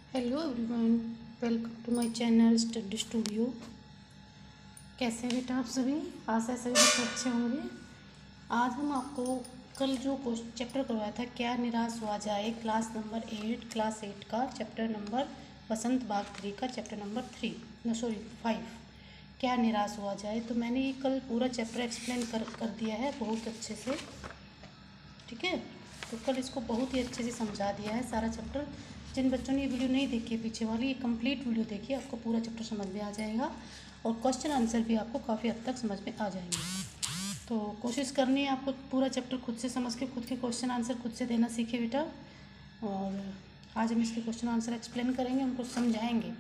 Hello everyone, welcome to my channel study studio. कैसे हैं बेटा आप सभी? आशा है सभी बच्चे अच्छे होंगे। आज हम आपको कल जो चैप्टर करवाया था, क्या निराश हुआ जाए, क्लास नंबर 8 का चैप्टर नंबर बसंत बाग 3 का चैप्टर नंबर 5, क्या निराश हुआ जाए। तो मैंने ये कल पूरा चैप्टर एक्सप्लेन कर दिया है बहुत अच्छे से, ठीक है। तो कल इसको बहुत ही अच्छे से समझा दिया है सारा चैप्टर। जिन बच्चों ने ये वीडियो नहीं देखी है पीछे वाली, ये कंप्लीट वीडियो देखिए, आपको पूरा चैप्टर समझ में आ जाएगा और क्वेश्चन आंसर भी आपको काफ़ी हद तक समझ में आ जाएंगे। तो कोशिश करनी है आपको पूरा चैप्टर खुद से समझ के खुद के क्वेश्चन आंसर खुद से देना सीखे बेटा। और आज हम इसके क्वेश्चन आंसर एक्सप्लेन करेंगे, उनको समझाएंगे,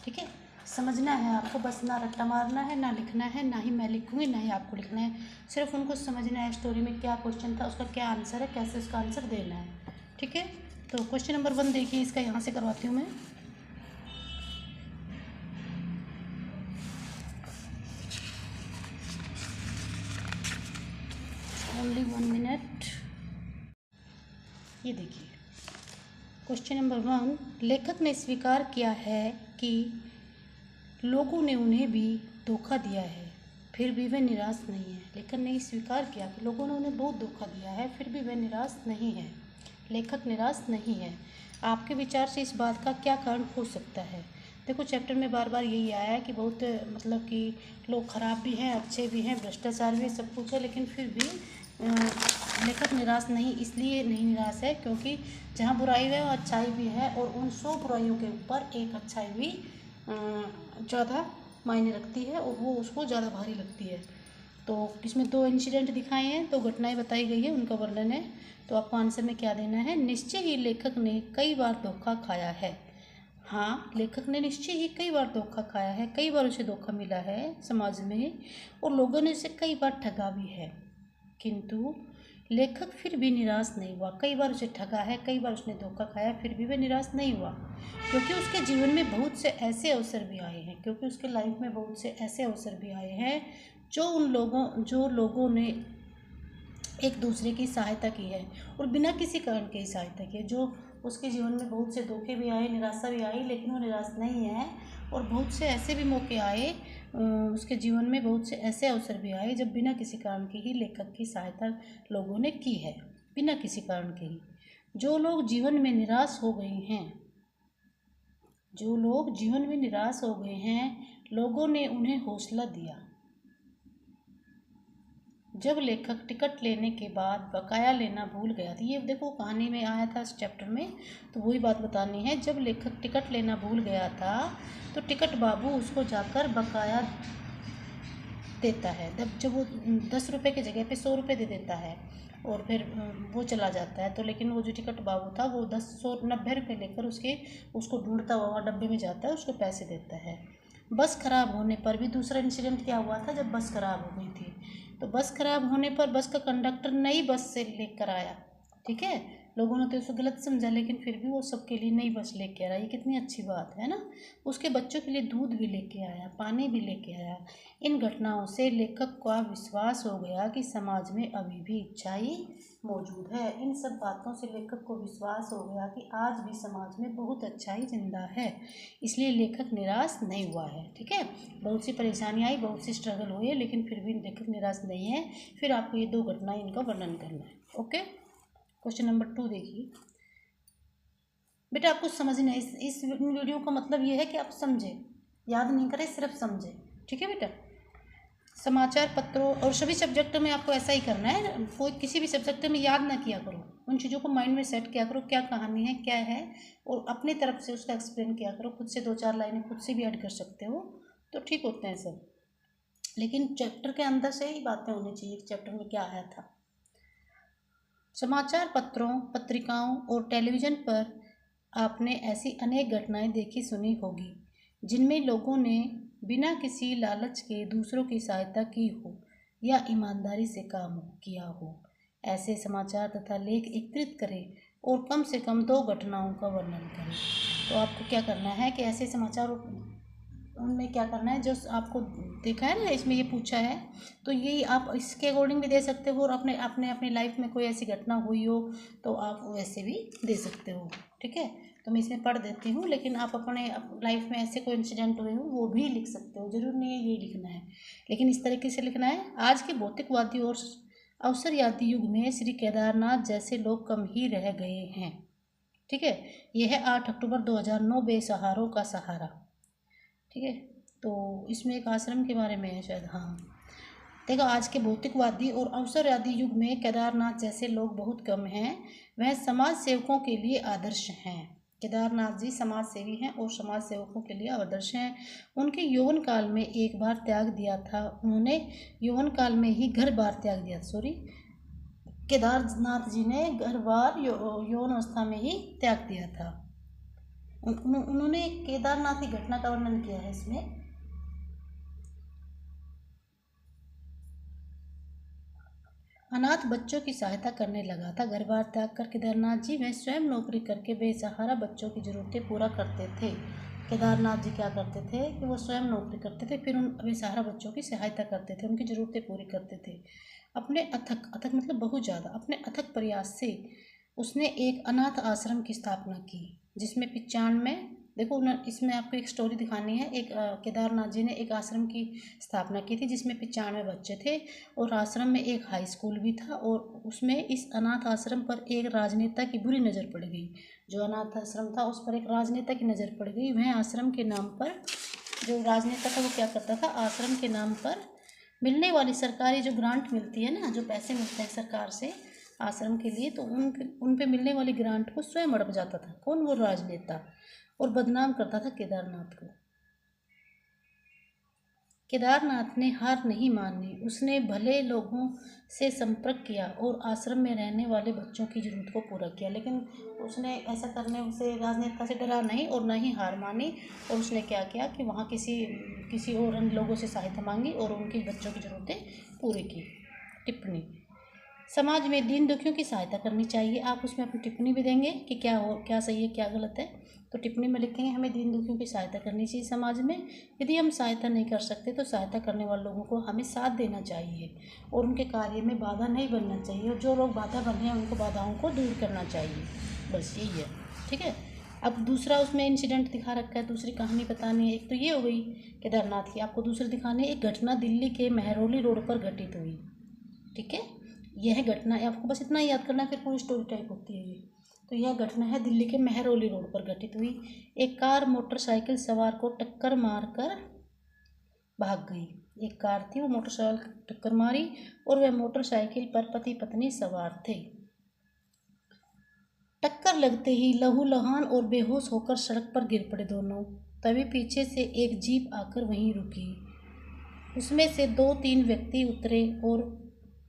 ठीक है। समझना है आपको, बस ना रट्टा मारना है, ना लिखना है, ना ही मैं लिखूँगी ना ही आपको लिखना है। सिर्फ उनको समझना है स्टोरी में क्या क्वेश्चन था, उसका क्या आंसर है, कैसे उसका आंसर देना है, ठीक है। तो क्वेश्चन नंबर 1 देखिए, इसका यहाँ से करवाती हूँ मैं। Only 1 minute. ये देखिए क्वेश्चन नंबर 1, लेखक ने स्वीकार किया है कि लोगों ने उन्हें भी धोखा दिया है, फिर भी वह निराश नहीं है। लेखक ने स्वीकार किया कि लोगों ने उन्हें बहुत धोखा दिया है, फिर भी वह निराश नहीं है। लेखक निराश नहीं है। आपके विचार से इस बात का क्या कारण हो सकता है? देखो चैप्टर में बार बार यही आया है कि बहुत मतलब कि लोग खराब भी हैं, अच्छे भी हैं, भ्रष्टाचार भी सब कुछ है, लेकिन फिर भी लेखक निराश नहीं इसलिए नहीं निराश है क्योंकि जहाँ बुराई है वहाँ अच्छाई भी है, और उन 100 बुराइयों के ऊपर एक अच्छाई भी ज़्यादा मायने रखती है और वो उसको ज़्यादा भारी लगती है। तो इसमें 2 इंसिडेंट दिखाए हैं, 2 घटनाएं बताई गई है, उनका वर्णन है। तो आपको आंसर में क्या देना है? निश्चय ही लेखक ने कई बार धोखा खाया है। हाँ, लेखक ने निश्चय ही कई बार धोखा खाया है, कई बार उसे धोखा मिला है समाज में, और लोगों ने उसे कई बार ठगा भी है, किंतु लेखक फिर भी निराश नहीं हुआ। कई बार उसे ठगा है, कई बार उसने धोखा खाया, फिर भी वह निराश नहीं हुआ, क्योंकि उसके जीवन में बहुत से ऐसे अवसर भी आए हैं, क्योंकि उसके लाइफ में बहुत से ऐसे अवसर भी आए हैं जो लोगों ने एक दूसरे की सहायता की है और बिना किसी कारण के ही सहायता की है। जो उसके जीवन में बहुत से धोखे भी आए, निराशा भी आई, लेकिन वो निराश नहीं है। और बहुत से ऐसे भी मौके आए, उसके जीवन में बहुत से ऐसे अवसर भी आए जब बिना किसी कारण के ही लेखक की सहायता लोगों ने की है, बिना किसी कारण के ही। जो लोग जीवन में निराश हो गए हैं, जो लोग जीवन में निराश हो गए हैं, लोगों ने उन्हें हौसला दिया। जब लेखक टिकट लेने के बाद बकाया लेना भूल गया था, ये देखो कहानी में आया था इस चैप्टर में, तो वही बात बतानी है। जब लेखक टिकट लेना भूल गया था तो टिकट बाबू उसको जाकर बकाया देता है। जब वो 10 रुपये की जगह पे 100 रुपये दे देता है और फिर वो चला जाता है, तो लेकिन वो जो टिकट बाबू था वो 90 रुपये लेकर उसको ढूंढता हुआ डब्बे में जाता है, उसको पैसे देता है। बस खराब होने पर भी दूसरा इंसिडेंट क्या हुआ था, जब बस खराब हो गई थी, तो बस खराब होने पर बस का कंडक्टर नई बस से लेकर आया, ठीक है। लोगों ने तो उसको गलत समझा, लेकिन फिर भी वो सबके लिए नई बस लेके आया। ये कितनी अच्छी बात है ना। उसके बच्चों के लिए दूध भी लेके आया, पानी भी लेके आया। इन घटनाओं से लेखक का विश्वास हो गया कि समाज में अभी भी अच्छाई मौजूद है। इन सब बातों से लेखक को विश्वास हो गया कि आज भी समाज में बहुत अच्छाई जिंदा है, इसलिए लेखक निराश नहीं हुआ है, ठीक है। बहुत सी परेशानी आई, बहुत सी स्ट्रगल हुई है, लेकिन फिर भी लेखक निराश नहीं है। फिर आपको ये 2 घटनाएं इनका वर्णन करना है, ओके। क्वेश्चन नंबर 2 देखिए बेटा, आपको समझना है। इस वीडियो का मतलब ये है कि आप समझें, याद नहीं करें, सिर्फ समझें, ठीक है बेटा। समाचार पत्रों और सभी सब्जेक्ट में आपको ऐसा ही करना है। कोई किसी भी सब्जेक्ट में याद ना किया करो, उन चीज़ों को माइंड में सेट किया करो, क्या कहानी है क्या है, और अपनी तरफ से उसका एक्सप्लेन किया करो। खुद से 2-4 लाइनें खुद से भी ऐड कर सकते हो, तो ठीक होते हैं सब। लेकिन चैप्टर के अंदर से ही बातें होनी चाहिए, चैप्टर में क्या आया था। समाचार पत्रों, पत्रिकाओं और टेलीविज़न पर आपने ऐसी अनेक घटनाएं देखी सुनी होगी जिनमें लोगों ने बिना किसी लालच के दूसरों की सहायता की हो या ईमानदारी से काम किया हो। ऐसे समाचार तथा लेख एकत्रित करें और कम से कम 2 घटनाओं का वर्णन करें। तो आपको क्या करना है कि ऐसे समाचार उनमें क्या करना है, जो आपको देखा है ना इसमें ये पूछा है, तो यही आप इसके अकॉर्डिंग भी दे सकते हो, और अपने अपने अपनी लाइफ में कोई ऐसी घटना हुई हो तो आप वैसे भी दे सकते हो, ठीक है। तो मैं इसमें पढ़ देती हूँ, लेकिन आप अपने लाइफ में ऐसे कोई इंसिडेंट हुए हो वो भी लिख सकते हो, जरूर नहीं है ये लिखना है, लेकिन इस तरीके से लिखना है। आज के भौतिकवादी और अवसरवादी युग में श्री केदारनाथ जैसे लोग कम ही रह गए हैं। ठीक है, यह है 8 अक्टूबर 2009, बेसहारों का सहारा। ठीक है, तो इसमें एक आश्रम के बारे में है शायद। हाँ देखो, आज के भौतिकवादी और अवसरवादी युग में केदारनाथ जैसे लोग बहुत कम हैं। वह समाज सेवकों के लिए आदर्श हैं। केदारनाथ जी समाज सेवी हैं और समाज सेवकों के लिए आदर्श हैं। उनके यौवन काल में एक बार त्याग दिया था, उन्होंने यौवन काल में ही घर बार त्याग दिया। केदारनाथ जी ने घर बार यौवन अवस्था में ही त्याग दिया था। उन्होंने केदारनाथ की घटना का वर्णन किया है इसमें। अनाथ बच्चों की सहायता करने लगा था। घर बार त्याग कर केदारनाथ जी वह स्वयं नौकरी करके बेसहारा बच्चों की ज़रूरतें पूरा करते थे। केदारनाथ जी क्या करते थे कि वो स्वयं नौकरी करते थे, फिर उन बेसहारा बच्चों की सहायता करते थे, उनकी ज़रूरतें पूरी करते थे। अपने अथक मतलब बहुत ज़्यादा अपने अथक प्रयास से उसने एक अनाथ आश्रम की स्थापना की, जिसमें 95 देखो इसमें आपको एक स्टोरी दिखानी है। एक केदारनाथ जी ने एक आश्रम की स्थापना की थी जिसमें 95 बच्चे थे और आश्रम में एक हाई स्कूल भी था। और उसमें इस अनाथ आश्रम पर एक राजनेता की बुरी नज़र पड़ गई। जो अनाथ आश्रम था उस पर एक राजनेता की नज़र पड़ गई। वह आश्रम के नाम पर, जो राजनेता था वो क्या करता था, आश्रम के नाम पर मिलने वाली सरकारी जो ग्रांट मिलती है ना, जो पैसे मिलते हैं सरकार से आश्रम के लिए, तो उन पे मिलने वाली ग्रांट को स्वयं अड़प जाता था। कौन? वो राजनेता। और बदनाम करता था केदारनाथ को। केदारनाथ ने हार नहीं मानी, उसने भले लोगों से संपर्क किया और आश्रम में रहने वाले बच्चों की जरूरत को पूरा किया, लेकिन उसने ऐसा करने से राजनेता से डरा नहीं और न ही हार मानी। और उसने क्या किया कि वहाँ किसी और लोगों से सहायता मांगी और उनकी बच्चों की ज़रूरतें पूरी की। टिप्पणी, समाज में दीन दुखियों की सहायता करनी चाहिए। आप उसमें अपनी टिप्पणी भी देंगे कि क्या सही है क्या गलत है। तो टिप्पणी में लिखेंगे हमें दीन दुखियों की सहायता करनी चाहिए समाज में। यदि हम सहायता नहीं कर सकते तो सहायता करने वाले लोगों को हमें साथ देना चाहिए और उनके कार्य में बाधा नहीं बनना चाहिए। और जो लोग बाधा बने हैं उनको बाधाओं को दूर करना चाहिए। बस यही है। ठीक है, अब दूसरा उसमें इंसिडेंट दिखा रखा है, दूसरी कहानी बतानी है। एक तो ये हो गई केदारनाथ की, आपको दूसरी दिखानी है। एक घटना दिल्ली के मेहरौली रोड पर घटित हुई। ठीक है, यह घटना है, आपको बस इतना ही याद करना है, फिर पूरी स्टोरी टाइप होती है ये। तो यह घटना है दिल्ली के मेहरौली रोड पर घटित हुई। एक कार मोटरसाइकिल सवार को टक्कर मारकर भाग गई। एक कार थी, वो मोटरसाइकिल टक्कर मारी और वह मोटरसाइकिल पर पति पत्नी सवार थे। टक्कर लगते ही लहूलुहान और बेहोश होकर सड़क पर गिर पड़े दोनों। तभी पीछे से एक जीप आकर वहीं रुकी। उसमें से 2-3 व्यक्ति उतरे और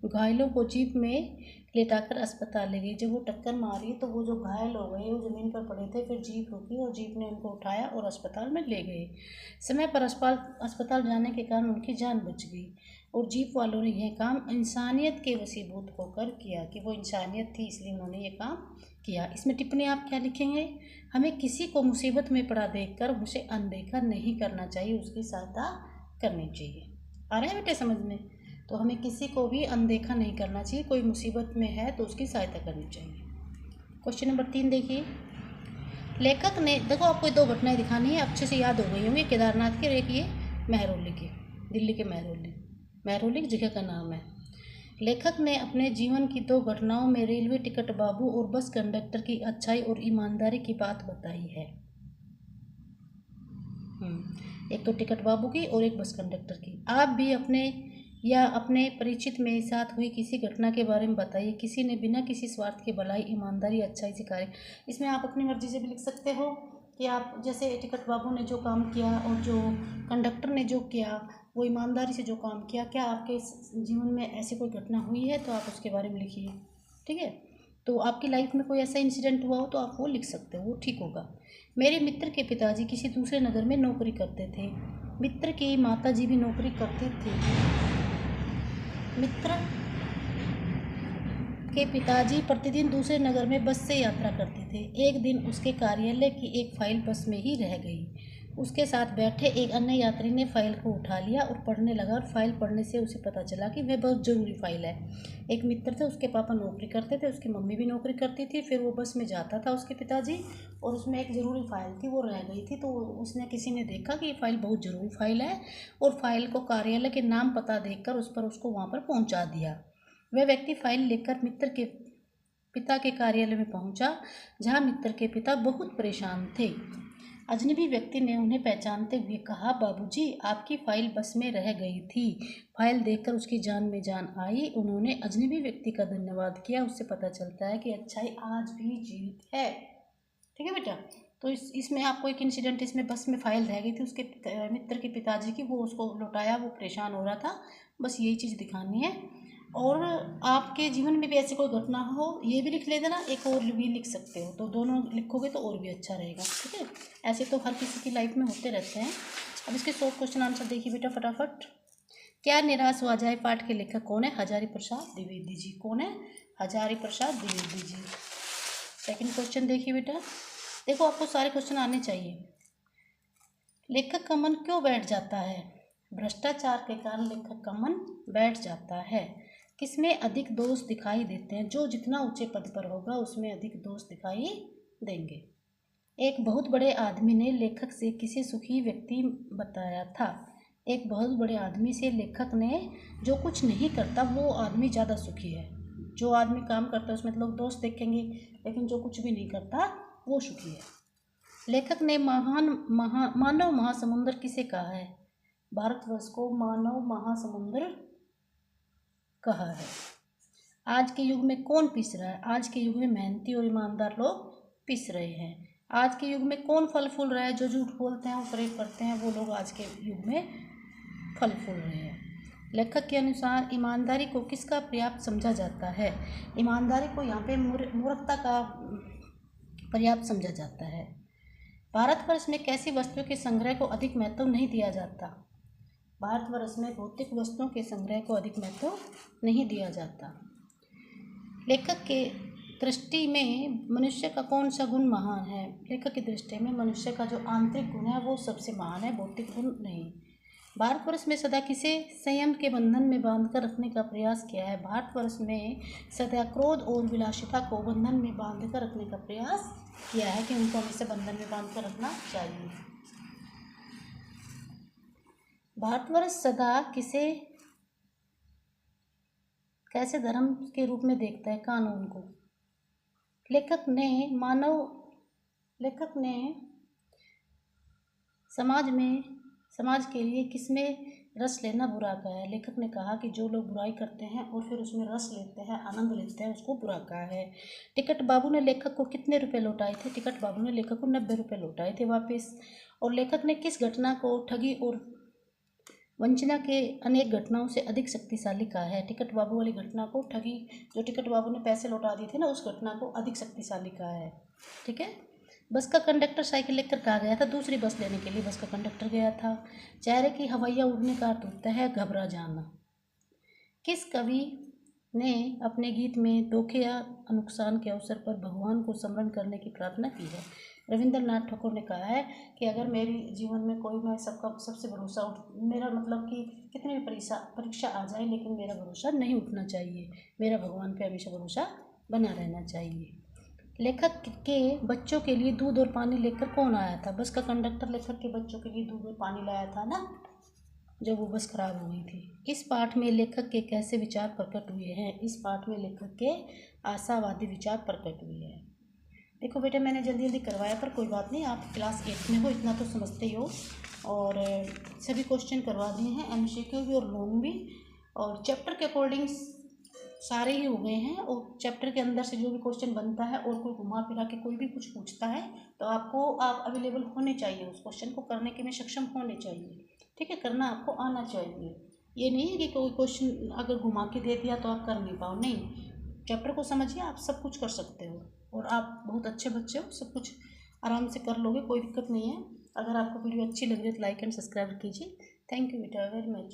घायलों को जीप में लेटाकर अस्पताल ले गए। जब वो टक्कर मारी तो वो जो घायल हो गए वो ज़मीन पर पड़े थे, फिर जीप रुकी और जीप ने उनको उठाया और अस्पताल में ले गए। समय पर अस्पताल जाने के कारण उनकी जान बच गई। और जीप वालों ने यह काम इंसानियत के वसीभूत होकर किया, कि वो इंसानियत थी इसलिए उन्होंने ये काम किया। इसमें टिप्पणी आप क्या लिखेंगे? हमें किसी को मुसीबत में पड़ा देखकर उसे अनदेखा नहीं करना चाहिए, उसकी सहायता करनी चाहिए। आ रहा है बेटे समझ में? तो हमें किसी को भी अनदेखा नहीं करना चाहिए, कोई मुसीबत में है तो उसकी सहायता करनी चाहिए। क्वेश्चन नंबर 3 देखिए। लेखक ने, देखो आपको 2 घटनाएं दिखानी है, अच्छे से याद हो गई होंगी, केदारनाथ की और एक ये मेहरौली की। दिल्ली के मेहरौली की जगह का नाम है। लेखक ने अपने जीवन की 2 घटनाओं में रेलवे टिकट बाबू और बस कंडक्टर की अच्छाई और ईमानदारी की बात बताई है। एक तो टिकट बाबू की और एक बस कंडक्टर की। आप भी अपने परिचित में साथ हुई किसी घटना के बारे में बताइए। किसी ने बिना किसी स्वार्थ के भलाई, ईमानदारी, अच्छाई से कार्य। इसमें आप अपनी मर्जी से भी लिख सकते हो कि आप जैसे टिकट बाबू ने जो काम किया और जो कंडक्टर ने जो किया, वो ईमानदारी से जो काम किया, क्या आपके जीवन में ऐसी कोई घटना हुई है तो आप उसके बारे में लिखिए। ठीक है, तो आपकी लाइफ में कोई ऐसा इंसिडेंट हुआ हो तो आप वो लिख सकते हो, वो ठीक होगा। मेरे मित्र के पिताजी किसी दूसरे नगर में नौकरी करते थे। मित्र की माताजी भी नौकरी करती थी। मित्र के पिताजी प्रतिदिन दूसरे नगर में बस से यात्रा करते थे। एक दिन उसके कार्यालय की एक फाइल बस में ही रह गई। उसके साथ बैठे एक अन्य यात्री ने फाइल को उठा लिया और पढ़ने लगा और फाइल पढ़ने से उसे पता चला कि वह बहुत ज़रूरी फाइल है। एक मित्र थे, उसके पापा नौकरी करते थे, उसकी मम्मी भी नौकरी करती थी। फिर वो बस में जाता था उसके पिताजी, और उसमें एक ज़रूरी फाइल थी, वो रह गई थी। तो उसने किसी ने देखा कि ये फाइल बहुत ज़रूरी फाइल है और फाइल को कार्यालय के नाम पता देखकर उसको वहाँ पर पहुँचा दिया। वह व्यक्ति फाइल लेकर मित्र के पिता के कार्यालय में पहुंचा, जहां मित्र के पिता बहुत परेशान थे। अजनबी व्यक्ति ने उन्हें पहचानते हुए कहा, बाबूजी, आपकी फाइल बस में रह गई थी। फाइल देखकर उसकी जान में जान आई। उन्होंने अजनबी व्यक्ति का धन्यवाद किया। उससे पता चलता है कि अच्छाई आज भी जीवित है। ठीक है बेटा। तो इसमें आपको एक इंसिडेंट, इसमें बस में फाइल रह गई थी उसके मित्र के पिताजी की, वो उसको लौटाया, वो परेशान हो रहा था। बस यही चीज़ दिखानी है। और आपके जीवन में भी ऐसी कोई घटना हो, ये भी लिख ले देना, एक और भी लिख सकते हो, तो दोनों लिखोगे तो और भी अच्छा रहेगा। ठीक है। ऐसे तो हर किसी की लाइफ में होते रहते हैं। अब इसके 100 क्वेश्चन आंसर देखिए बेटा फटाफट। क्या निराश हुआ जाए पाठ के लेखक कौन है? हजारी प्रसाद द्विवेदी जी। कौन है? हजारी प्रसाद द्विवेदी जी। सेकंड क्वेश्चन देखिए बेटा, देखो आपको सारे क्वेश्चन आने चाहिए। लेखक का मन क्यों बैठ जाता है? भ्रष्टाचार के कारण लेखक का मन बैठ जाता है। किसमें अधिक दोष दिखाई देते हैं? जो जितना ऊंचे पद पर होगा उसमें अधिक दोष दिखाई देंगे। एक बहुत बड़े आदमी ने लेखक से किसी सुखी व्यक्ति बताया था। एक बहुत बड़े आदमी से लेखक ने जो कुछ नहीं करता वो आदमी ज़्यादा सुखी है। जो आदमी काम करता है उसमें लोग दोष देखेंगे, लेकिन जो कुछ भी नहीं करता वो सुखी है। लेखक ने मानव महासमुंदर किसे कहा है? भारतवर्ष को मानव महासमुंदर कहा है। आज के युग में कौन पिस रहा है? आज के युग में मेहनती और ईमानदार लोग पिस रहे हैं। आज के युग में कौन फल फूल रहा है? जो झूठ बोलते हैं, वो फरेब करते हैं, वो लोग आज के युग में फल फूल रहे हैं। लेखक के अनुसार ईमानदारी को किसका पर्याप्त समझा जाता है? ईमानदारी को यहाँ पे मूर्खता का पर्याप्त समझा जाता है। भारतवर्ष में कैसी वस्तुओं के संग्रह को अधिक महत्व नहीं दिया जाता? भारतवर्ष में भौतिक वस्तुओं के संग्रह को अधिक महत्व नहीं दिया जाता। लेखक के दृष्टि में मनुष्य का कौन सा गुण महान है? लेखक की दृष्टि में मनुष्य का जो आंतरिक गुण है वो सबसे महान है, भौतिक गुण नहीं। भारतवर्ष में सदा किसे संयम के बंधन में बांधकर रखने का प्रयास किया है? भारतवर्ष में सदा क्रोध और विलासिता को बंधन में बांधकर रखने का प्रयास किया है कि उनको हमेशा बंधन में बांधकर रखना चाहिए। भारतवर्ष सदा किसे कैसे धर्म के रूप में देखता है? कानून को। लेखक ने समाज के लिए किसमें रस लेना बुरा कहा है? लेखक ने कहा कि जो लोग बुराई करते हैं और फिर उसमें रस लेते हैं, आनंद लेते हैं, उसको बुरा कहा है। टिकट बाबू ने लेखक को कितने रुपए लौटाए थे? टिकट बाबू ने लेखक को 90 रुपये लौटाए थे वापस। और लेखक ने किस घटना को ठगी और वंचना के अनेक घटनाओं से अधिक शक्तिशाली कहा है? टिकट बाबू वाली घटना को, ठगी जो टिकट बाबू ने पैसे लौटा दिए थे ना, उस घटना को अधिक शक्तिशाली कहा है। ठीक है। बस का कंडक्टर साइकिल लेकर कहाँ गया था? दूसरी बस लेने के लिए बस का कंडक्टर गया था। चेहरे की हवाइयाँ उड़ने का अर्थ होता है घबरा जाना। किस कवि ने अपने गीत में धोखे या नुकसान के अवसर पर भगवान को स्मरण करने की प्रार्थना की है? रविंद्रनाथ ठाकुर ने कहा है कि अगर मेरे जीवन में कोई, मैं सबसे भरोसा मेरा मतलब कि कितनी भी परीक्षा आ जाए, लेकिन मेरा भरोसा नहीं उठना चाहिए। मेरा भगवान पे हमेशा भरोसा बना रहना चाहिए। लेखक के बच्चों के लिए दूध और पानी लेकर कौन आया था? बस का कंडक्टर लेखक के बच्चों के लिए दूध और पानी लाया था ना, जब वो बस खराब हो गई थी। इस पाठ में लेखक के कैसे विचार प्रकट हुए हैं? इस पाठ में लेखक के आशावादी विचार प्रकट हुए हैं। देखो बेटा, मैंने जल्दी करवाया, पर कोई बात नहीं, आप क्लास 8 में हो, इतना तो समझते ही हो। और सभी क्वेश्चन करवा दिए हैं, MCQ भी और लॉन्ग भी, और चैप्टर के अकॉर्डिंग सारे ही हो गए हैं। और चैप्टर के अंदर से जो भी क्वेश्चन बनता है और कोई घुमा फिरा के कोई भी कुछ पूछता है तो आप अवेलेबल होने चाहिए, उस क्वेश्चन को करने के में सक्षम होने चाहिए। ठीक है, करना आपको आना चाहिए। ये नहीं है कि कोई क्वेश्चन अगर घुमा के दे दिया तो आप कर नहीं पाओ, नहीं। चैप्टर को समझिए, आप सब कुछ कर सकते हो और आप बहुत अच्छे बच्चे हो, सब कुछ आराम से कर लोगे, कोई दिक्कत नहीं है। अगर आपको वीडियो अच्छी लग रही है तो लाइक एंड सब्सक्राइब कीजिए। थैंक यू बेटा, वेरी मच।